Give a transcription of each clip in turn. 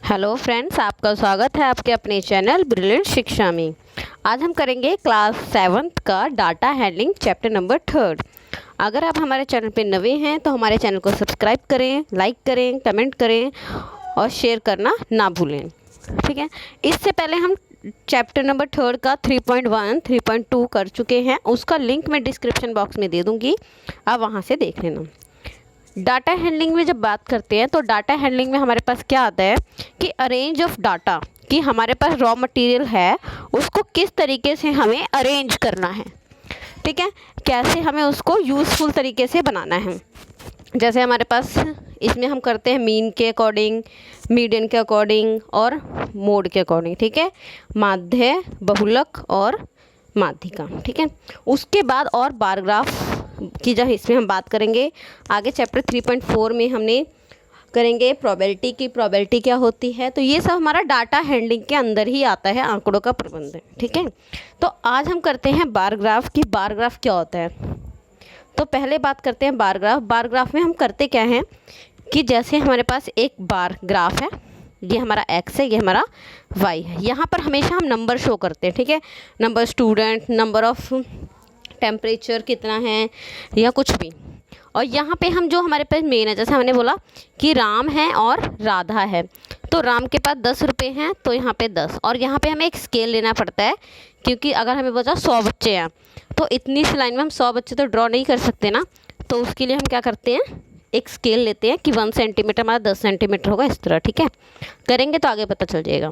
Hello friends, आपका स्वागत है आपके अपने चैनल ब्रिलियंट शिक्षा में। आज हम करेंगे क्लास 7th का डाटा हैंडलिंग चैप्टर नंबर 3। अगर आप हमारे चैनल पे नए हैं तो हमारे चैनल को सब्सक्राइब करें, लाइक करें, कमेंट करें और शेयर करना ना भूलें। ठीक है, इससे पहले हम चैप्टर नंबर 3 का 3.1, 3.2 कर चुके हैं। उसका लिंक मैं डिस्क्रिप्शन बॉक्स में दे दूँगी, आप वहाँ से देख लेना। डाटा हैंडलिंग में जब बात करते हैं तो डाटा हैंडलिंग में हमारे पास क्या आता है कि अरेंज ऑफ डाटा, कि हमारे पास रॉ मटेरियल है उसको किस तरीके से हमें अरेंज करना है। ठीक है, कैसे हमें उसको यूज़फुल तरीके से बनाना है। जैसे हमारे पास इसमें हम करते हैं मीन के अकॉर्डिंग, मीडियन के अकॉर्डिंग और मोड के अकॉर्डिंग। ठीक है, माध्य, बहुलक और माध्यिका। ठीक है, उसके बाद और बार ग्राफ की जब इसमें हम बात करेंगे आगे चैप्टर 3.4 में हमने करेंगे प्रोबेबिलिटी की, प्रोबेबिलिटी क्या होती है। तो ये सब हमारा डाटा हैंडलिंग के अंदर ही आता है, आंकड़ों का प्रबंधन। ठीक है, तो आज हम करते हैं बार ग्राफ की। बार ग्राफ क्या होता है, तो पहले बात करते हैं बार ग्राफ। बार ग्राफ में हम करते क्या हैं कि जैसे हमारे पास एक बार ग्राफ है, ये हमारा x है, ये हमारा y है। यहाँ पर हमेशा हम नंबर शो करते हैं। ठीक है, number student, number of temperature कितना है या कुछ भी। और यहाँ पे हम जो हमारे पास मेन है, जैसे हमने बोला कि राम है और राधा है, तो राम के पास 10 रुपये हैं तो यहाँ पे 10। और यहाँ पे हमें एक स्केल लेना पड़ता है, क्योंकि अगर हमें बोला 100 बच्चे हैं तो इतनी सी लाइन में हम 100 बच्चे तो ड्रॉ नहीं कर सकते ना। तो उसके लिए हम क्या करते हैं, एक स्केल लेते हैं कि 1 सेंटीमीटर हमारा 10 सेंटीमीटर होगा, इस तरह। ठीक है, करेंगे तो आगे पता चल जाएगा।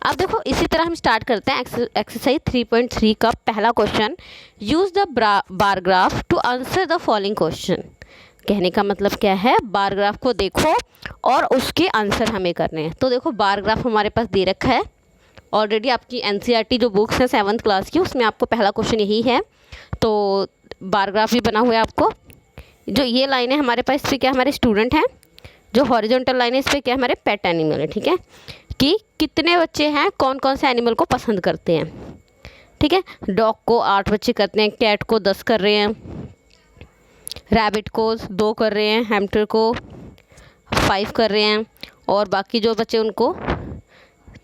अब देखो, इसी तरह हम स्टार्ट करते हैं एक्सरसाइज 3.3 का पहला question. Use the bar graph to answer the following question. कहने का मतलब क्या है, बार ग्राफ को देखो और उसके आंसर हमें करने हैं। तो देखो, बार ग्राफ हमारे पास दे रखा है ऑलरेडी। आपकी एनसीईआरटी जो बुक्स है 7th क्लास की, उसमें आपको पहला क्वेश्चन यही है। तो बार ग्राफ भी बना हुआ है आपको। जो ये लाइन है हमारे पास, इस पर क्या हमारे स्टूडेंट हैं, जो हॉरिजॉन्टल लाइन है इस पर क्या हमारे पेट एनिमल है। ठीक है, कि कितने बच्चे हैं, कौन कौन से एनिमल को पसंद करते हैं। ठीक है, डॉग को 8 बच्चे करते हैं, कैट को 10 कर रहे हैं, रैबिट को 2 कर रहे हैं, हैमस्टर को 5 कर रहे हैं, और बाकी जो बच्चे उनको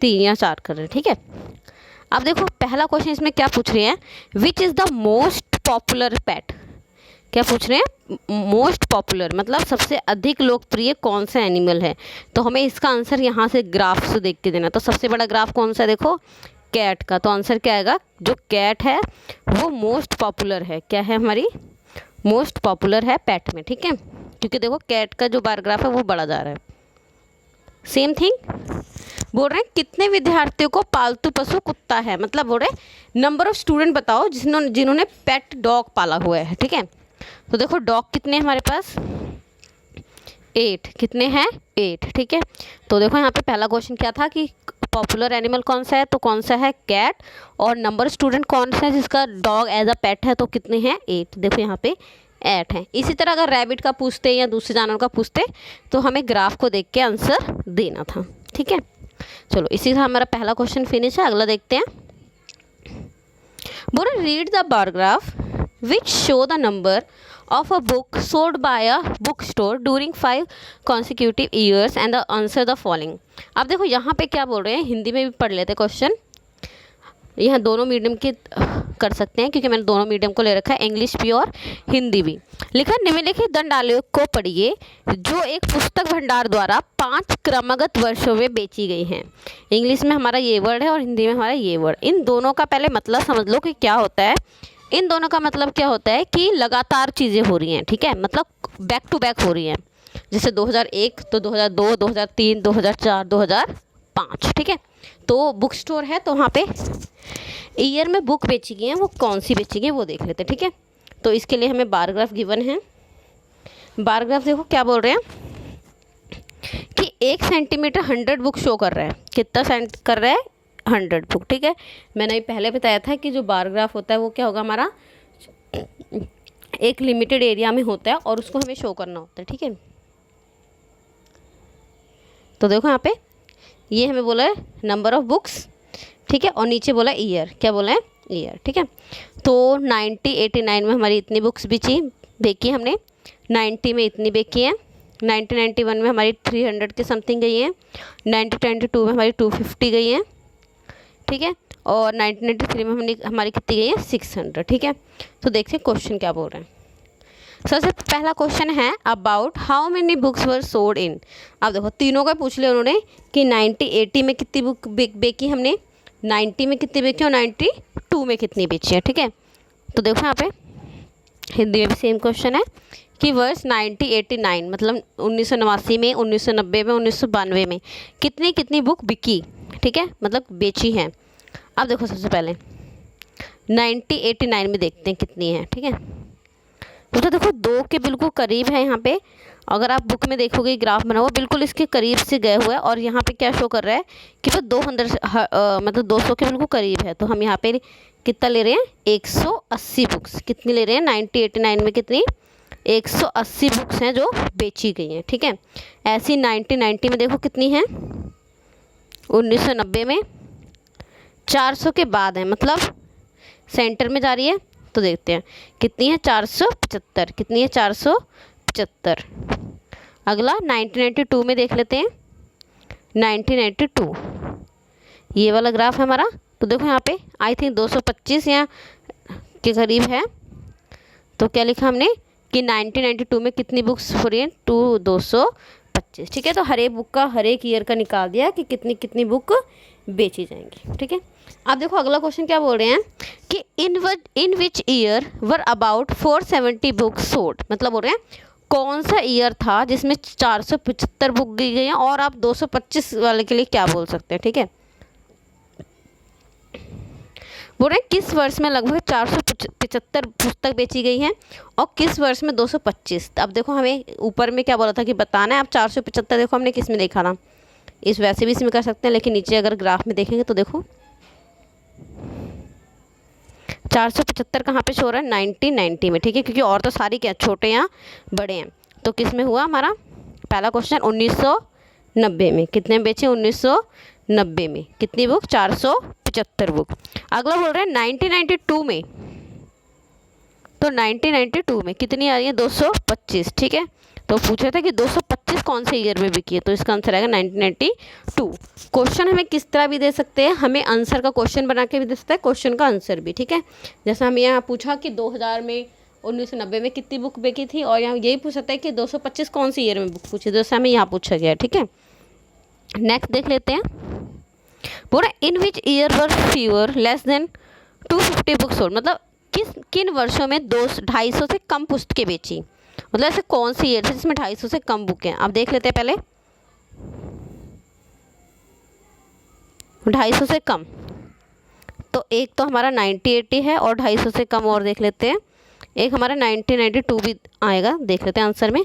3 या 4 कर रहे हैं। ठीक है, अब देखो पहला क्वेश्चन इसमें क्या पूछ रहे हैं, which is the most popular pet. क्या पूछ रहे हैं, मोस्ट पॉपुलर मतलब सबसे अधिक लोकप्रिय कौन सा एनिमल है। तो हमें इसका आंसर यहाँ से ग्राफ से देख के देना। तो सबसे बड़ा ग्राफ कौन सा है, देखो कैट का। तो आंसर क्या आएगा, जो कैट है वो मोस्ट पॉपुलर है। क्या है, हमारी मोस्ट पॉपुलर है पेट में। ठीक है, क्योंकि देखो कैट का जो बार ग्राफ है वो बढ़ा जा रहा है। सेम थिंग बोल रहे हैं, कितने विद्यार्थियों को पालतू पशु कुत्ता है, मतलब बोल रहे हैं नंबर ऑफ स्टूडेंट बताओ जिन्होंने पेट डॉग पाला हुआ है। ठीक है, तो देखो डॉग कितने हमारे पास 8, कितने हैं 8। ठीक है, तो देखो यहाँ पे पहला क्वेश्चन क्या था कि पॉपुलर एनिमल कौन सा है, तो कौन सा है कैट, और नंबर स्टूडेंट कौन सा है जिसका डॉग एज अ पेट है, तो कितने हैं 8। देखो यहाँ पे 8 हैं। इसी तरह अगर रैबिट का पूछते या दूसरे जानवर का पूछते तो हमें ग्राफ को देख के आंसर देना था। ठीक है, चलो इसी तरह हमारा पहला क्वेश्चन फिनिश है। अगला देखते हैं, बोलो read the bar graph which show the number of a book sold by a bookstore during 5 consecutive years and the answer the following। अब देखो यहाँ पे क्या बोल रहे हैं, हिंदी में भी पढ़ लेते क्वेश्चन। यहाँ दोनों मीडियम के कर सकते हैं क्योंकि मैंने दोनों मीडियम को ले रखा है, इंग्लिश भी और हिंदी भी। लिखा, निम्नलिखित दंड आलेख को पढ़िए जो एक पुस्तक भंडार द्वारा 5 क्रमगत वर्षों में बेची गई हैं। इंग्लिश में हमारा ये वर्ड है और हिंदी में हमारा ये वर्ड। इन दोनों का पहले मतलब समझ लो कि क्या होता है। इन दोनों का मतलब क्या होता है कि लगातार चीज़ें हो रही हैं। ठीक है, मतलब बैक टू बैक हो रही हैं। जैसे 2001 तो 2002, 2003, 2004, 2005। ठीक है, तो बुक स्टोर है तो वहाँ पे ईयर में बुक बेची गई हैं, वो कौन सी बेची गई वो देख लेते हैं। ठीक है, तो इसके लिए हमें बार ग्राफ गिवन है। बार ग्राफ देखो क्या बोल रहे हैं कि 1 सेंटीमीटर 100 बुक शो कर रहा है। कितना सेंट कर रहा है, 100 बुक। ठीक है, मैंने पहले बताया था कि जो बार ग्राफ होता है वो क्या होगा, हमारा एक लिमिटेड एरिया में होता है और उसको हमें शो करना होता है। ठीक है, तो देखो यहाँ पे ये हमें बोला है नंबर ऑफ बुक्स। ठीक है, और नीचे बोला ईयर, क्या बोला है ईयर। ठीक है, तो 89 में हमारी इतनी बुक्स बेची हमने, 90 में इतनी बेची है, 1991 में हमारी 300 के समथिंग गई हैं, 1992 में हमारी 250 गई हैं, ठीक है, और 1993 में हमारी कितनी गई है 600, ठीक है। तो देखते हैं क्वेश्चन क्या बोल रहे हैं। सबसे पहला क्वेश्चन है about how many books were sold in. अब देखो तीनों का पूछ लिया उन्होंने कि 80 में कितनी बुक बेची हमने, 90 में कितनी बेची और 92 में कितनी बेची है, ठीक है। तो देखो यहाँ पे हिंदी में भी सेम क्वेश्चन है कि वर्ष 1989 मतलब 1989 में, 1990 में, 1992 में कितनी कितनी बुक बिकी, ठीक है, मतलब बेची है। अब देखो सबसे पहले 1989 में देखते हैं कितनी है, ठीक है। तो देखो 2 के बिल्कुल करीब है यहाँ पे, अगर आप बुक में देखोगे ग्राफ बना हुआ बिल्कुल इसके करीब से गए हुआ है, और यहाँ पे क्या शो कर रहा है कि वो 200 मतलब 200 के बिल्कुल करीब है। तो हम यहाँ पे कितना ले रहे हैं 180 बुक्स, कितनी ले रहे हैं 1989 में कितनी 180 बुक्स हैं जो बेची गई हैं, ठीक है। ऐसी 1990 में देखो कितनी है, 1990 में 400 के बाद है, मतलब सेंटर में जा रही है। तो देखते हैं कितनी है 475, कितनी है 475। अगला 1992 में देख लेते हैं, 1992 ये वाला ग्राफ है हमारा। तो देखो यहाँ पे आई थिंक 225 यहाँ के करीब है। तो क्या लिखा हमने कि 1992 में कितनी बुक्स हो रही हैं 225, ठीक है। तो हर एक बुक का हर एक ईयर का निकाल दिया कि कितनी कितनी बुक बेची जाएंगी, ठीक है। अब देखो अगला क्वेश्चन क्या बोल रहे हैं कि in which year were about 470 books sold, मतलब बोल रहे हैं कौन सा ईयर था जिसमें 475 बुक दी गई हैं, और आप 225 वाले के लिए क्या बोल सकते हैं, ठीक है। बोल रहे हैं किस वर्ष में लगभग 475 पुस्तक बेची गई हैं और किस वर्ष में 225। अब देखो हमें ऊपर में क्या बोला था कि बताना है। अब 475 देखो हमने किस में देखा था, इस वैसे भी इसमें कर सकते हैं, लेकिन नीचे अगर ग्राफ में देखेंगे तो देखो 475 कहाँ पे शो रहा है 1990 में, ठीक है, क्योंकि और तो सारी क्या छोटे या बड़े हैं। तो किस में हुआ हमारा पहला क्वेश्चन 1990 में कितने बेचे, 1990 में कितनी बुक 475 बुक। अगला बोल रहे हैं 1992 में, तो 1992 में कितनी आ रही है 225, ठीक है। तो पूछ रहा था कि 225 कौन से ईयर में बिकी है, तो इसका आंसर आएगा 1992। क्वेश्चन हमें किस तरह भी दे सकते हैं, हमें आंसर का क्वेश्चन बना के भी दे सकता है, क्वेश्चन का आंसर भी, ठीक है। जैसा हमें यहाँ पूछा कि 2000 में 1990 में कितनी बुक बिकी थी, और यहाँ यही पूछ सकता है कि 225 कौन सी ईयर में बुक पूछी, जैसा हमें यहाँ पूछा गया, ठीक है। नेक्स्ट देख लेते हैं। बोला in which year were fewer less than 250 books sold, मतलब किन वर्षों में 250 से कम पुस्तकें बेची, मतलब ऐसे कौन सी ईयर है जिसमें 250 से कम बुक हैं। अब देख लेते हैं पहले 250 से कम, तो एक तो हमारा 1980 है और 250 से कम और देख लेते हैं, एक हमारा 1992 भी आएगा, देख लेते हैं आंसर में।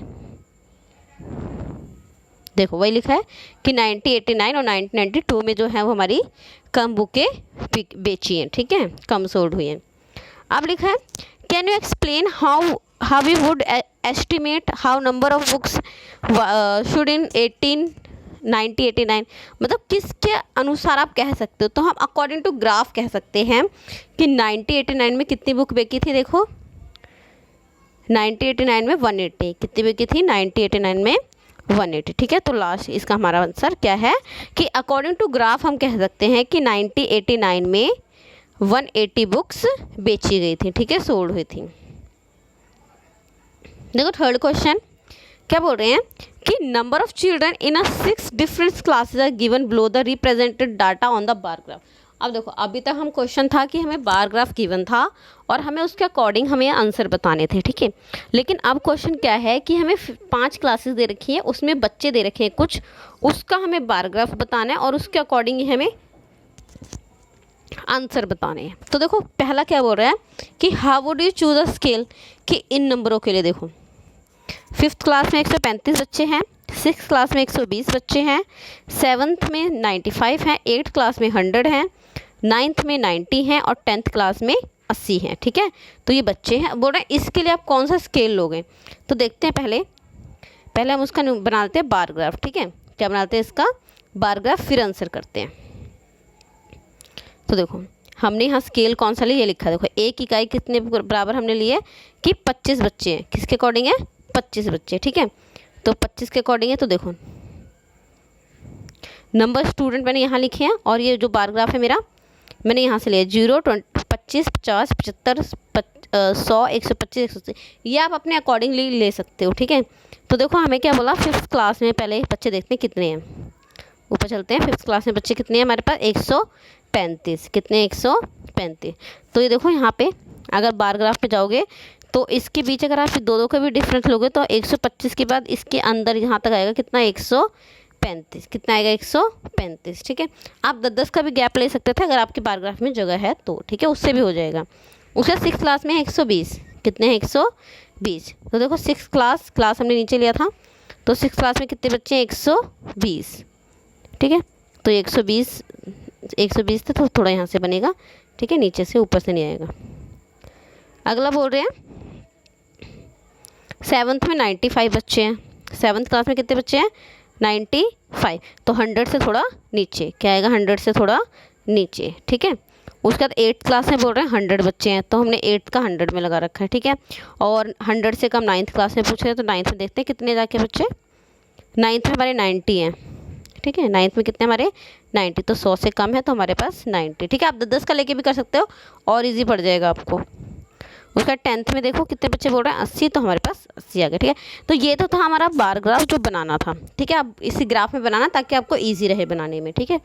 देखो वही लिखा है कि 1989 और 1992 में जो है वो हमारी कम बुकें बेची हैं, ठीक है, कम सोल्ड हुई हैं। अब लिखा है can you explain how we would estimate how number of books should in 1989, मतलब किसके अनुसार आप कह सकते हो। तो हम अकॉर्डिंग टू ग्राफ कह सकते हैं कि 1989 में कितनी बुक बेची थी, देखो 1989 में 180, कितनी बेची थी 1989 में 180, ठीक है। तो लास्ट इसका हमारा आंसर क्या है कि अकॉर्डिंग टू ग्राफ हम कह सकते हैं कि 1989 में 180 बुक्स बेची गई थी, ठीक है, सोल्ड हुई थी। देखो थर्ड क्वेश्चन क्या बोल रहे हैं कि number of children in a 6 different classes are given below the represented data on the bar graph. अब देखो अभी तक हम क्वेश्चन था कि हमें बार ग्राफ गिवन था और हमें उसके अकॉर्डिंग हमें आंसर बताने थे, ठीक है। लेकिन अब क्वेश्चन क्या है कि हमें 5 क्लासेस दे रखी है, उसमें बच्चे दे रखे हैं कुछ, उसका हमें बार ग्राफ बताना है और उसके अकॉर्डिंग ही हमें आंसर बताने हैं। तो देखो पहला क्या बोल रहा है कि how would you choose a scale, कि इन नंबरों के लिए देखो 5th क्लास में 135 बच्चे हैं, 6th क्लास में 120 बच्चे हैं, 7th में 95 हैं, 8th क्लास में 100 हैं, 9th में 90 हैं और 10th क्लास में 80 हैं, ठीक है। तो ये बच्चे हैं, बोल रहे हैं इसके लिए आप कौन सा स्केल लोगे। तो देखते हैं पहले हम उसका बनाते हैं बार ग्राफ, ठीक है, क्या बनाते हैं इसका बार ग्राफ, फिर आंसर करते हैं। तो देखो हमने यहाँ स्केल कौन सा लिया, ये लिखा देखो, एक इकाई कितने बराबर हमने लिए कि 25 बच्चे हैं, किसके अकॉर्डिंग है 25 बच्चे, ठीक है। तो 25 के अकॉर्डिंग है। तो देखो नंबर स्टूडेंट मैंने यहाँ लिखे हैं और ये जो बार ग्राफ है मेरा मैंने यहाँ से लिया 0, 25, 50, 75, 100, 125, 180, ये आप अपने अकॉर्डिंगली ले सकते हो। ठीक है, तो देखो हमें क्या बोला, 5th क्लास में पहले बच्चे देखते हैं कितने हैं। ऊपर चलते हैं, 5th क्लास में बच्चे कितने हैं हमारे पास, 135। कितने, 135। तो ये देखो यहाँ पे अगर बार ग्राफ पे जाओगे तो इसके बीच अगर आप दो का भी डिफरेंस लोगे तो 125 के बाद इसके अंदर यहाँ तक आएगा कितना, 135। कितना आएगा, 135। ठीक है, आप 10 का भी गैप ले सकते थे अगर आपके बार ग्राफ में जगह है तो। ठीक है, उससे भी हो जाएगा। उसके 6th क्लास में 120। कितने हैं, 120। तो देखो 6th क्लास हमने नीचे लिया था, तो 6th क्लास में कितने बच्चे हैं, 120। ठीक है, तो 120 तो थोड़ा यहाँ से बनेगा। ठीक है, नीचे से ऊपर से नहीं आएगा। अगला बोल रहे हैं 7th में 95 बच्चे हैं। 7th क्लास में कितने बच्चे हैं, 95। तो 100 से थोड़ा नीचे, क्या आएगा, 100 से थोड़ा नीचे। ठीक है, उसके बाद 8th क्लास में बोल रहे हैं 100 बच्चे हैं, तो हमने 8th का 100 में लगा रखा है। ठीक है, और 100 से कम 9th क्लास में पूछ रहे हैं, तो 9th में देखते हैं कितने जाके बच्चे, 9th में हमारे 90 हैं। ठीक है, 9th में कितने हमारे, 90। तो 100 से कम है तो हमारे पास 90। ठीक है, आप 10 का लेके भी कर सकते हो और इजी पड़ जाएगा आपको। उसका 10th में देखो कितने बच्चे बोल रहे हैं, 80। तो हमारे पास 80 आ गए। ठीक है, तो ये तो था हमारा बार ग्राफ जो बनाना था। ठीक है, आप इसी ग्राफ में बनाना ताकि आपको ईजी रहे बनाने में। ठीक है,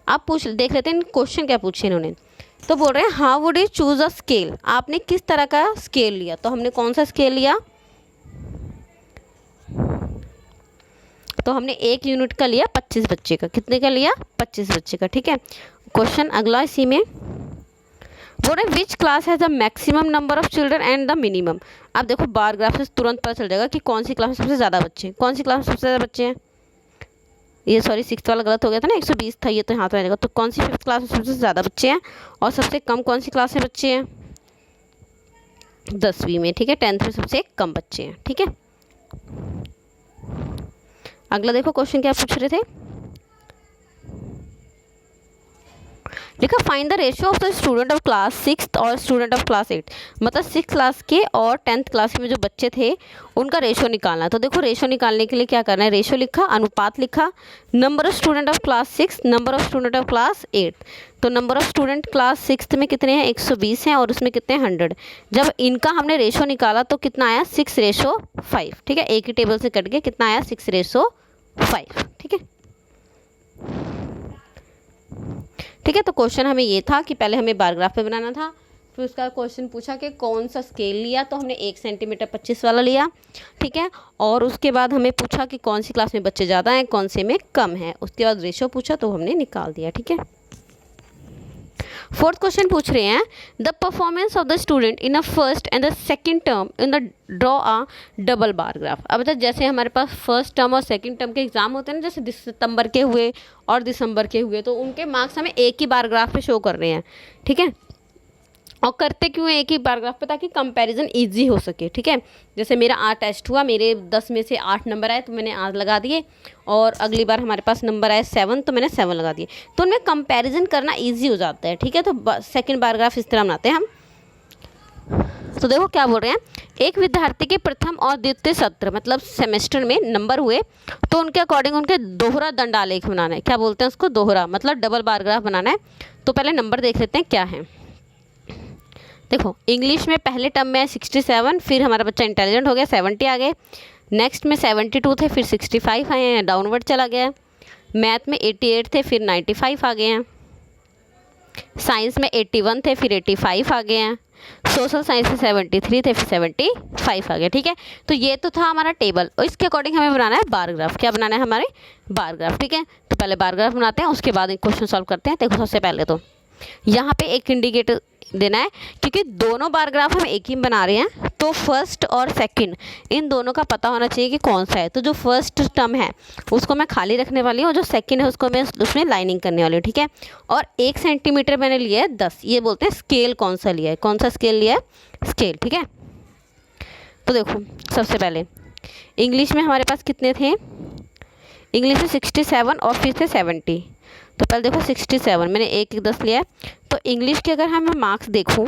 आप देख लेते हैं क्वेश्चन क्या पूछे इन्होंने। तो बोल रहे हैं how would you choose a scale, आपने किस तरह का स्केल लिया। तो हमने कौन सा स्केल लिया, तो हमने 1 यूनिट का लिया 25 बच्चे का। कितने का लिया, 25 बच्चे का। ठीक है, क्वेश्चन अगला इसी में बोल रहे which class has the maximum number of children and the minimum. आप देखो बार ग्राफ से तुरंत पता चल जाएगा कि कौन सी क्लास में सबसे ज़्यादा बच्चे हैं। कौन सी क्लास में सबसे ज़्यादा बच्चे हैं, ये सॉरी 6th वाला गलत हो गया था ना, 120 था ये, तो यहाँ तो आएगा। तो कौन सी 5th क्लास में सबसे ज़्यादा बच्चे हैं और सबसे कम कौन सी क्लास में बच्चे हैं, 10वीं में। ठीक है, 10th में सबसे कम बच्चे हैं। ठीक है, अगला देखो क्वेश्चन क्या पूछ रहे थे, लिखा find the ratio of the student of class 6th और स्टूडेंट ऑफ क्लास 8। मतलब 6th क्लास के और 10th क्लास में जो बच्चे थे उनका रेशियो निकालना है। तो देखो रेशियो निकालने के लिए क्या करना है, रेशियो लिखा, अनुपात लिखा, number of student of class 6, number of student of class 8। तो number of student class 6th में कितने हैं, 120 हैं, और उसमें कितने हैं, 100। जब इनका हमने रेशियो निकाला तो कितना आया, 6:5। ठीक है, एक ही टेबल से कट के कितना आया, 6:5। ठीक है, ठीक है, तो क्वेश्चन हमें ये था कि पहले हमें बार ग्राफ पे बनाना था, फिर उसका क्वेश्चन पूछा कि कौन सा स्केल लिया, तो हमने 1 सेंटीमीटर 25 वाला लिया। ठीक है, और उसके बाद हमें पूछा कि कौन सी क्लास में बच्चे ज़्यादा हैं, कौन से में कम है। उसके बाद रेशियो पूछा तो हमने निकाल दिया। ठीक है, 4th क्वेश्चन पूछ रहे हैं the performance of the student in a first and the second term in the draw a double bar graph. अब जैसे हमारे पास फर्स्ट टर्म और सेकंड टर्म के एग्जाम होते हैं ना, जैसे सितंबर के हुए और दिसंबर के हुए, तो उनके मार्क्स हमें एक ही बार ग्राफ पे शो कर रहे हैं। ठीक है, और करते क्यों है एक ही पैराग्राफ पे, ताकि कंपैरिजन इजी हो सके। ठीक है, जैसे मेरा आज टेस्ट हुआ, मेरे 10 में से 8 नंबर आए तो मैंने आज लगा दिए, और अगली बार हमारे पास नंबर आए 7 तो मैंने 7 लगा दिए, तो उनमें कंपैरिजन करना इजी हो जाता है। ठीक है, तो सेकंड पैराग्राफ इस तरह बनाते हैं हम। तो देखो क्या बोल रहे हैं, एक विद्यार्थी के प्रथम और द्वितीय सत्र मतलब सेमेस्टर में नंबर हुए तो उनके अकॉर्डिंग उनके दोहरा दंडालेख बनाना है। क्या बोलते हैं उसको, दोहरा, मतलब डबल बारग्राफ बनाना है। तो पहले नंबर देख लेते हैं क्या है। देखो इंग्लिश में पहले टर्म में 67, फिर हमारा बच्चा इंटेलिजेंट हो गया 70 आ गए, नेक्स्ट में 72 थे, फिर 65 आए हैं, डाउनवर्ड चला गया। मैथ में 88 थे, फिर 95 आ गए हैं। साइंस में 81 थे, फिर 85 आ गए हैं। सोशल साइंस में 73 थे, फिर 75 आ गए। ठीक है, तो ये तो था हमारा टेबल, और इसके अकॉर्डिंग हमें बनाना है बार ग्राफ। क्या बनाना है, हमारे बार ग्राफ। ठीक है, तो पहले बार ग्राफ बनाते हैं, उसके बाद क्वेश्चन सॉल्व करते हैं। देखो सबसे पहले तो यहाँ पे एक इंडिकेटर देना है, क्योंकि दोनों बार ग्राफ हम एक ही बना रहे हैं, तो फर्स्ट और सेकंड इन दोनों का पता होना चाहिए कि कौन सा है। तो जो फर्स्ट टर्म है उसको मैं खाली रखने वाली हूँ, और जो सेकंड है उसको मैं उसमें लाइनिंग करने वाली हूँ। ठीक है, और 1 सेंटीमीटर मैंने लिया है 10, ये बोलते हैं स्केल कौन सा लिया है, कौन सा स्केल लिया है, स्केल। ठीक है, तो देखो सबसे पहले इंग्लिश में हमारे पास कितने थे, इंग्लिश में 67 और फिर थे 70। तो पहले देखो 67 मैंने 1 10 लिया है। तो इंग्लिश के अगर हम मार्क्स देखूँ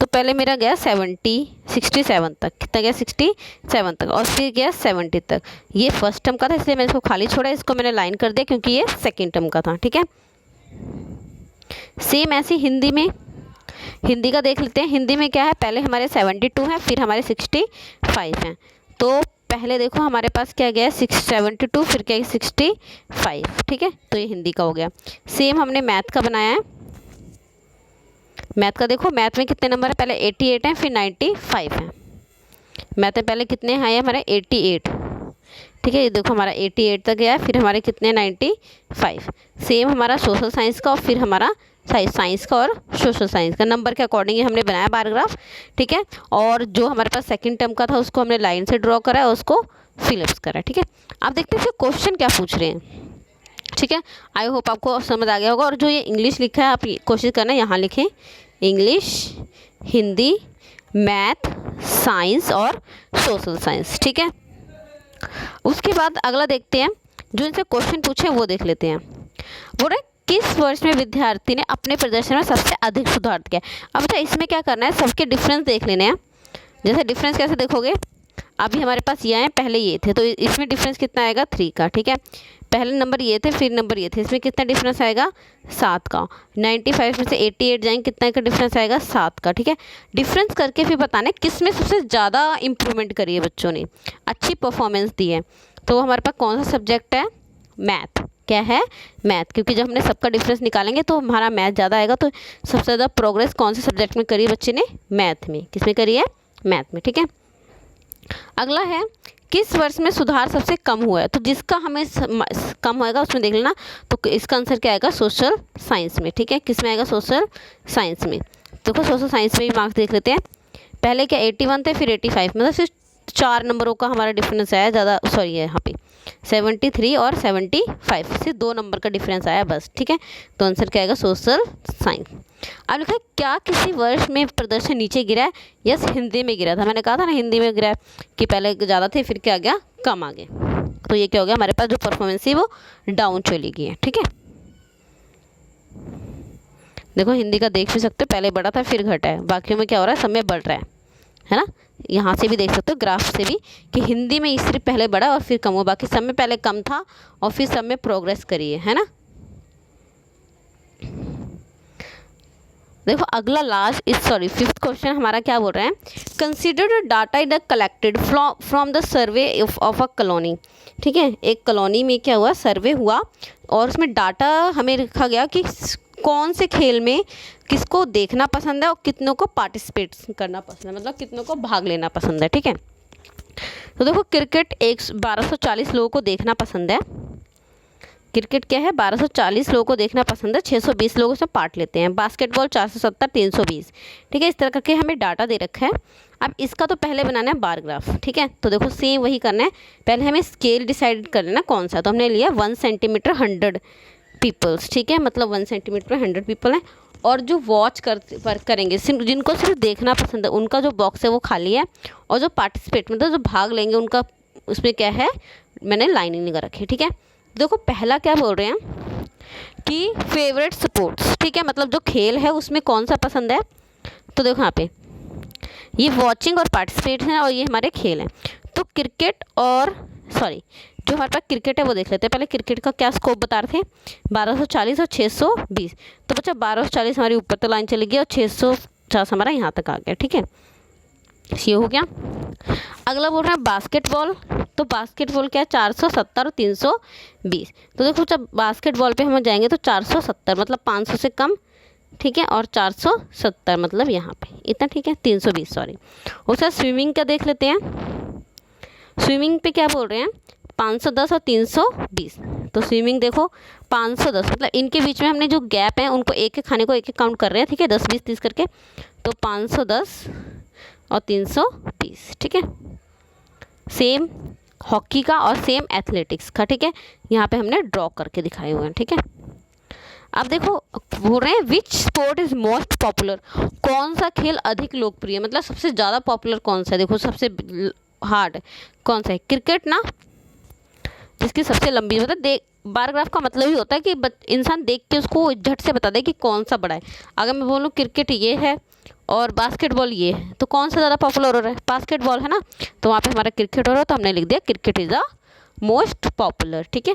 तो पहले मेरा गया 67 तक, कितना गया 67 तक, और फिर गया 70 तक। ये फर्स्ट टर्म का था इसलिए मैंने इसको खाली छोड़ा, इसको मैंने लाइन कर दिया क्योंकि ये सेकेंड टर्म का था। ठीक है, सेम ऐसे हिंदी में, हिंदी का देख लेते हैं। हिंदी में क्या है, पहले हमारे 72 हैं, फिर हमारे 65 हैं। तो पहले देखो हमारे पास क्या गया 72, फिर क्या 65। ठीक है, तो ये हिंदी का हो गया। सेम हमने मैथ का बनाया है। मैथ का देखो, मैथ में कितने नंबर है, पहले 88 हैं, फिर 95 हैं। मैथ में पहले कितने आए हमारे 88। ठीक है, ये देखो हमारा 88 तक गया है, फिर हमारे कितने 95। सेम हमारा सोशल साइंस का, और फिर हमारा साइंस का और सोशल साइंस का नंबर के अकॉर्डिंग ही हमने बनाया बार ग्राफ। ठीक है, और जो हमारे पास सेकंड टर्म का था उसको हमने लाइन से ड्रॉ करा है, उसको फिलअप्स करा। ठीक है, आप देखते हैं क्वेश्चन क्या पूछ रहे हैं। ठीक है, आई होप आपको समझ आ गया होगा। और जो ये इंग्लिश लिखा है आप कोशिश करना यहाँ लिखें, इंग्लिश, हिंदी, मैथ, साइंस और सोशल साइंस। ठीक है, उसके बाद अगला देखते हैं, जो इनसे क्वेश्चन पूछे वो देख लेते हैं। बोल रहे किस वर्ष में विद्यार्थी ने अपने प्रदर्शन में सबसे अधिक सुधार किया। अब अच्छा इसमें क्या करना है, सबके डिफरेंस देख लेने हैं। जैसे डिफरेंस कैसे देखोगे, अभी हमारे पास ये आए, पहले ये थे, तो इसमें डिफरेंस कितना आएगा 3 का। ठीक है, पहले नंबर ये थे, फिर नंबर ये थे, इसमें कितना डिफरेंस आएगा 7 का। 95 में से 88 जाएंगे, कितना का डिफरेंस आएगा 7 का। ठीक है, डिफरेंस करके फिर बताना है किस में सबसे ज़्यादा इंप्रूवमेंट करी है बच्चों ने, अच्छी परफॉर्मेंस दी है। तो हमारे पास कौन सा सब्जेक्ट है, मैथ। क्या है, मैथ, क्योंकि जब हमने सबका डिफरेंस निकालेंगे तो हमारा मैथ ज़्यादा आएगा। तो सबसे ज़्यादा प्रोग्रेस कौन से सब्जेक्ट में करी है बच्चे ने, मैथ में। किस में करी है, मैथ में। ठीक है, अगला है किस वर्ष में सुधार सबसे कम हुआ है। तो जिसका हमें कम होएगा उसमें देख लेना। तो इसका आंसर क्या आएगा, सोशल साइंस में। ठीक है, किस में आएगा, सोशल साइंस में। देखो सोशल साइंस में भी मार्क्स देख लेते हैं। पहले क्या 81 थे, फिर 85, मतलब सिर्फ 4 नंबरों का हमारा डिफरेंस आया ज़्यादा, सॉरी है यहाँ पे 73 और 75 से 2 नंबर का डिफरेंस आया बस। ठीक है, तो आंसर क्या आएगा, सोशल साइंस। अब लिखा है क्या किसी वर्ष में प्रदर्शन नीचे गिरा है। यस, हिंदी में गिरा था। मैंने कहा था ना हिंदी में गिरा है, कि पहले ज़्यादा थे फिर क्या आ गया, कम आ गए। तो ये क्या हो गया, हमारे पास जो परफॉर्मेंस थी वो डाउन चली गई है। ठीक है, देखो हिंदी का देख भी सकते हो, पहले बढ़ा था फिर घटा है, बाकियों में क्या हो रहा है, सब में बढ़ रहा है ना। यहाँ से भी देख सकते हो ग्राफ से भी कि हिंदी में सिर्फ पहले बढ़ा और फिर कम हुआ, बाकी सब में पहले कम था और फिर सब में प्रोग्रेस करी है ना। देखो अगला लास्ट इस सॉरी 5th क्वेश्चन हमारा क्या बोल रहे हैं, consider the data in the collected from the survey of a colony. ठीक है, एक कॉलोनी में क्या हुआ, सर्वे हुआ और उसमें डाटा हमें लिखा गया कि कौन से खेल में किसको देखना पसंद है और कितनों को पार्टिसिपेट करना पसंद है, मतलब कितनों को भाग लेना पसंद है। ठीक है, तो देखो क्रिकेट 1240 लोगों को देखना पसंद है। क्रिकेट क्या है, 1240 लोगों को देखना पसंद है, 620 लोग उसमें पार्ट लेते हैं। बास्केटबॉल 470, 320। ठीक है, इस तरह करके हमें डाटा दे रखा है। अब इसका तो पहले बनाना है बार ग्राफ। ठीक है, तो देखो सेम वही करना है, पहले हमें स्केल डिसाइड कर लेना कौन सा। तो हमने लिया 1 सेंटीमीटर 100 पीपल्स। ठीक है, मतलब 1 सेंटीमीटर 100 पीपल हैं। और जो वॉच करेंगे, जिनको सिर्फ देखना पसंद है, उनका जो बॉक्स है वो खाली है। और जो पार्टिसिपेट मतलब जो भाग लेंगे उनका, उसमें क्या है, मैंने लाइनिंग लगा रखी है। ठीक है, देखो पहला क्या बोल रहे हैं कि फेवरेट स्पोर्ट्स। ठीक है, मतलब जो खेल है उसमें कौन सा पसंद है। तो देखो यहाँ पे ये वॉचिंग और पार्टिसिपेट हैं और ये हमारे खेल हैं। तो क्रिकेट और सॉरी जो हमारे पास क्रिकेट है वो देख लेते हैं। पहले क्रिकेट का क्या स्कोप बता रहे थे, 1240 और 620। तो बच्चा 1240 हमारी ऊपर तक लाइन चली गई और 650 हमारा यहाँ तक आ गया। ठीक है, ये हो गया। अगला बोल रहा है बास्केटबॉल। तो बास्केटबॉल क्या है, 470 और 320। तो देखो जब बास्केटबॉल पे हम जाएंगे तो 470 मतलब 500 से कम। ठीक है, और 470 मतलब यहाँ पे इतना। ठीक है, 320 सॉरी। उसका स्विमिंग का देख लेते हैं। स्विमिंग पे क्या बोल रहे हैं, 510 और 320। तो स्विमिंग देखो 510 मतलब इनके बीच में हमने जो गैप है उनको एक एक खाने को एक एक काउंट कर रहे हैं। ठीक है, 10 20 30 करके। तो 510 और 320। ठीक है, सेम हॉकी का और सेम एथलेटिक्स का। ठीक है, यहाँ पे हमने ड्रॉ करके दिखाए हुए हैं। ठीक है, अब देखो बोल रहे हैं which sport is most popular. कौन सा खेल अधिक लोकप्रिय, मतलब सबसे ज़्यादा पॉपुलर कौन सा है। देखो सबसे हार्ड कौन सा है, क्रिकेट ना, जिसकी सबसे लंबी, मतलब देख बार ग्राफ का मतलब ही होता है कि इंसान देख के उसको झट से बता दे कि कौन सा बड़ा है। अगर मैं बोलूँ क्रिकेट ये है और बास्केटबॉल ये है, तो कौन सा ज़्यादा पॉपुलर हो रहा है? बास्केटबॉल है ना, तो वहाँ पे हमारा क्रिकेट हो रहा है, तो हमने लिख दिया cricket is the most popular. ठीक है,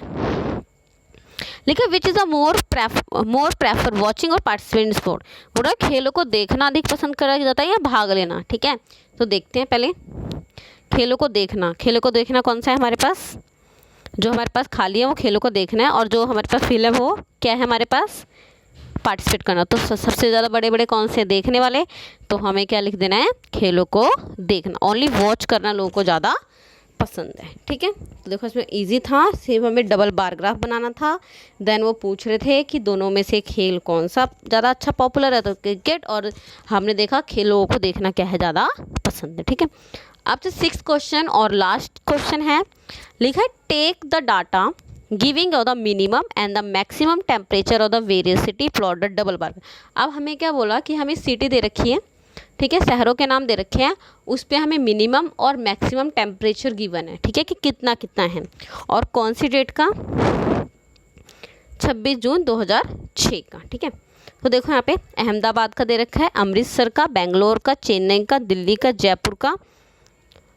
लेकिन which is a more prefer watching और पार्टिसिपेट इन स्पोर्ट, बोला खेलों को देखना अधिक पसंद करा जाता है या भाग लेना। ठीक है, तो देखते हैं पहले खेलों को देखना। खेलों को देखना कौन सा है हमारे पास? जो हमारे पास खाली है वो खेलों को देखना है, और जो हमारे पास फिल है वो क्या है हमारे पास? पार्टिसिपेट करना। तो सबसे ज़्यादा बड़े बड़े कौन से देखने वाले, तो हमें क्या लिख देना है? खेलों को देखना। ओनली वॉच करना लोगों को ज़्यादा पसंद है। ठीक है, तो देखो इसमें इजी था, सिर्फ हमें डबल बार ग्राफ बनाना था। देन वो पूछ रहे थे कि दोनों में से खेल कौन सा ज़्यादा अच्छा पॉपुलर है, तो क्रिकेट, और हमने देखा खेलों को देखना क्या है ज़्यादा पसंद है। ठीक है, अब जो 6th क्वेश्चन और लास्ट क्वेश्चन है, लिखा है take the data giving of the minimum and the maximum temperature of the various city plot the double bar. अब हमें क्या बोला कि हमें सिटी दे रखी है, ठीक है, शहरों के नाम दे रखे हैं, उस पर हमें मिनिमम और मैक्सिमम टेम्परेचर गिवन है। ठीक है, कि कितना कितना है, और कौन सी डेट का? 26 जून 2006 का। ठीक है, तो देखो यहाँ पे अहमदाबाद का दे रखा है, अमृतसर का, बेंगलोर का, चेन्नई का, दिल्ली का, जयपुर का,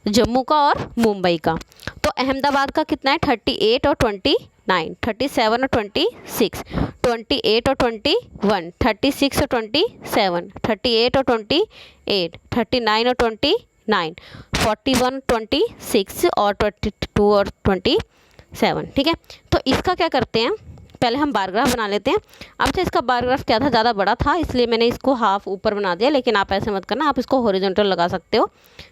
जम्मू का और मुंबई का। तो अहमदाबाद का कितना है? 38 और 29, 37 और 26, 28 और 21, 36 और 27, 38 और 28, 39 और 29, 41, 26 और 22 और 27। ठीक है, तो इसका क्या करते हैं, पहले हम बार ग्राफ बना लेते हैं। अब से इसका बार ग्राफ क्या था, ज़्यादा बड़ा था, इसलिए मैंने इसको हाफ ऊपर बना दिया, लेकिन आप ऐसे मत करना, आप इसको हॉरिजॉन्टल लगा सकते हो।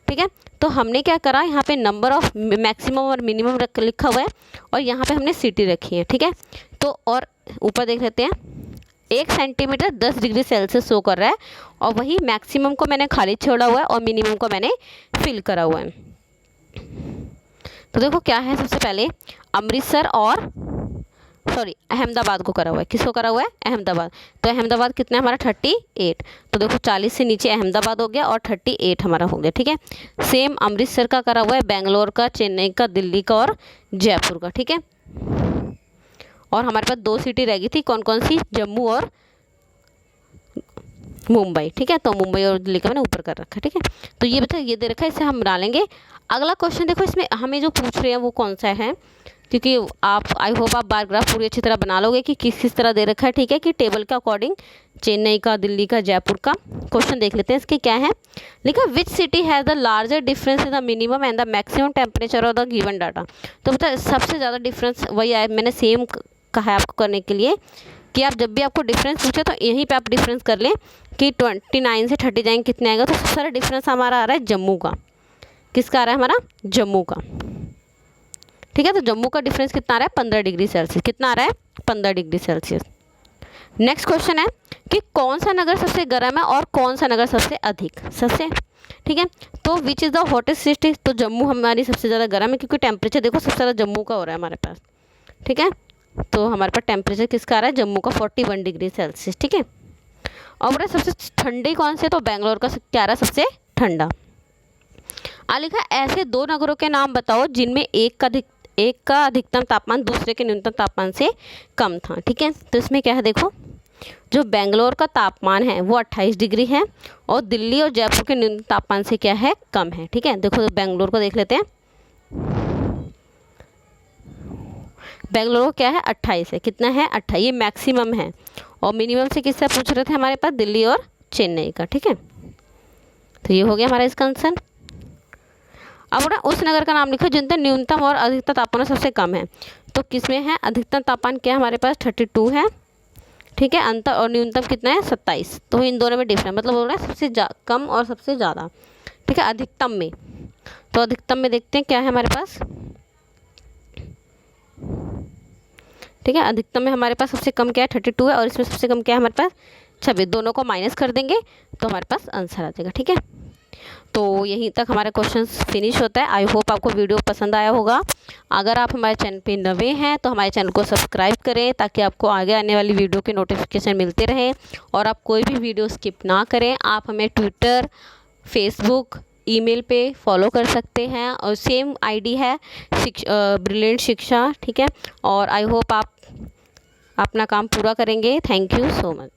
ठीक है, तो हमने क्या करा, यहाँ पे नंबर ऑफ मैक्सिमम और मिनिमम लिखा हुआ है, और यहाँ पे हमने सिटी रखी है। ठीक है, तो और ऊपर देख लेते हैं, 1 सेंटीमीटर 10 डिग्री सेल्सियस शो कर रहा है, और वही मैक्सिमम को मैंने खाली छोड़ा हुआ है और मिनिमम को मैंने फिल करा हुआ है। तो देखो क्या है, सबसे पहले अमृतसर और अहमदाबाद को करा हुआ है। किसको करा हुआ है? अहमदाबाद। तो अहमदाबाद कितना है हमारा? 38। तो देखो 40 से नीचे अहमदाबाद हो गया और 38 हमारा हो गया। ठीक है, सेम अमृतसर का करा हुआ है, बेंगलोर का, चेन्नई का, दिल्ली का और जयपुर का। ठीक है, और हमारे पास 2 सिटी रह गई थी, कौन कौन सी? जम्मू और मुंबई। ठीक है, तो मुंबई और दिल्ली का मैंने ऊपर कर रखा है। ठीक है, तो ये बता, ये दे रखा है, इसे हम बना लेंगे। अगला क्वेश्चन देखो, इसमें हमें जो पूछ रहे हैं वो कौन सा है, क्योंकि आप आई होप आप बार ग्राफ पूरी अच्छी तरह बना लोगे कि किस किस तरह दे रखा है। ठीक है, कि टेबल के अकॉर्डिंग चेन्नई का, दिल्ली का, जयपुर का। क्वेश्चन देख लेते हैं इसके क्या है। लिखा which city has the larger difference in the minimum and the maximum temperature of the given data. तो बता सबसे ज़्यादा डिफरेंस वही आया, मैंने सेम कहा है आपको करने के लिए कि आप जब भी आपको डिफरेंस पूछे तो यहीं पे आप डिफरेंस कर लें कि 29 से 30 जाएंगे कितने आएगा। तो सबसे सारा डिफरेंस हमारा आ रहा है जम्मू का। किसका आ रहा है हमारा? जम्मू का। ठीक है, तो जम्मू का डिफरेंस कितना आ रहा है? 15 डिग्री सेल्सियस। कितना आ रहा है? 15 डिग्री सेल्सियस। नेक्स्ट क्वेश्चन है कि कौन सा नगर सबसे गर्म है और कौन सा नगर सबसे अधिक सबसे। ठीक है, तो विच इज़ द हॉटेस्ट सिटी। तो जम्मू हमारी सबसे ज़्यादा गर्म है, क्योंकि टेम्परेचर देखो सबसे ज़्यादा जम्मू का हो रहा है हमारे पास। ठीक है, तो हमारे पास टेम्परेचर किसका आ रहा है? जम्मू का 41 डिग्री सेल्सियस। ठीक है, और बोला सबसे ठंडी कौन से? तो बेंगलोर का क्या आ रहा है? सबसे ठंडा। लिखा ऐसे 2 नगरों के नाम बताओ जिनमें एक का अधिकतम तापमान दूसरे के न्यूनतम तापमान से कम था। ठीक है, तो इसमें क्या है देखो, जो बेंगलोर का तापमान है वो 28 डिग्री है, और दिल्ली और जयपुर के न्यूनतम तापमान से क्या है? कम है। ठीक है, देखो तो बेंगलोर को देख लेते हैं। बेंगलोर को क्या है? 28 है। कितना है? 28। ये मैक्सिमम है, और मिनिमम से किससे पूछ रहे थे हमारे पास? दिल्ली और चेन्नई का। ठीक है, तो ये हो गया हमारा इसका आंसर। अब ना उस नगर का नाम लिखो जिनका न्यूनतम और अधिकतम तापमान सबसे कम है। तो किसमें है? अधिकतम तापमान क्या हमारे पास? 32 है। ठीक है, अंतर और न्यूनतम कितना है? 27। तो इन दोनों में डिफरेंस, मतलब हो रहा है सबसे कम और सबसे ज़्यादा। ठीक है, अधिकतम में, तो अधिकतम में देखते हैं क्या है हमारे पास। ठीक है, अधिकतम में हमारे पास सबसे कम क्या है? 32 है, और इसमें सबसे कम क्या है हमारे पास? 26। दोनों को माइनस कर देंगे तो हमारे पास आंसर आ जाएगा। ठीक है, तो यहीं तक हमारा क्वेश्चन फिनिश होता है। आई होप आपको वीडियो पसंद आया होगा। अगर आप हमारे चैनल पे नए हैं तो हमारे चैनल को सब्सक्राइब करें, ताकि आपको आगे आने वाली वीडियो के नोटिफिकेशन मिलते रहे, और आप कोई भी वीडियो स्किप ना करें। आप हमें ट्विटर, फेसबुक, ईमेल पे फॉलो कर सकते हैं, और सेम आईडी है ब्रिलियंट शिक्षा। ठीक है, और आई होप आप अपना काम पूरा करेंगे। Thank you so much.